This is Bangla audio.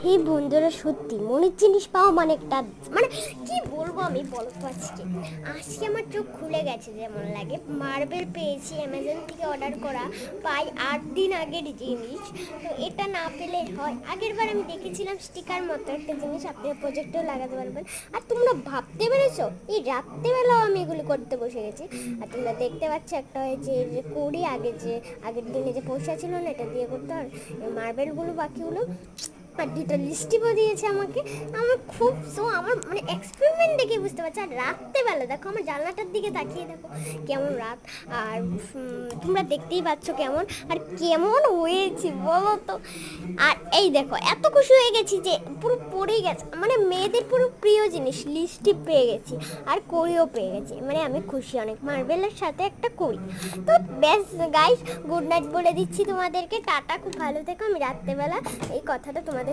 এই বন্ধুরা সত্যি মনের জিনিস পাওয়া মানে একটা মানে কি বলবো আমি বলো তো আজকে আমার চোখ খুলে গেছে যেমন লাগে। মার্বেল পেয়েছি অ্যামাজন থেকে অর্ডার করা, প্রায় 8 দিন আগের জিনিস। তো এটা না পেলে হয়। আগের বার আমি দেখেছিলাম স্টিকার মতো একটা জিনিস, আপনি প্রজেক্টেও লাগাতে পারবেন। আর তোমরা ভাবতে পেরেছো এই রাত্রেবেলাও আমি এগুলো করতে বসে গেছি। আর তোমরা দেখতে পাচ্ছ একটা হয়েছে যে করি আগের দিনে যে পয়সা ছিল না এটা দিয়ে করতে হয় মার্বেলগুলো বাকিগুলো। আর দুটো লিস্টিপও দিয়েছে আমাকে। আমার খুব আমার মানে এক্সপেরিমেন্ট দেখে বুঝতে পারছি। আর রাত্রেবেলা দেখো আমার জানলাটার দিকে তাকিয়ে দেখো কেমন রাত। আর তোমরা দেখতেই পাচ্ছ কেমন আর কেমন হয়েছে বলো তো। আর এই দেখো এত খুশি হয়ে গেছি যে পুরো পড়েই গেছে, মানে মেয়েদের পুরো প্রিয় জিনিস লিস্টিপ পেয়ে গেছি আর কড়িও পেয়ে গেছি। মানে আমি খুশি অনেক, মার্বেলের সাথে একটা কড়ি। তো ব্যাস গাইস, গুড নাইট বলে দিচ্ছি তোমাদেরকে, টাটা, খুব ভালো থেকো। আমি রাত্রেবেলা এই কথাটা তোমাদের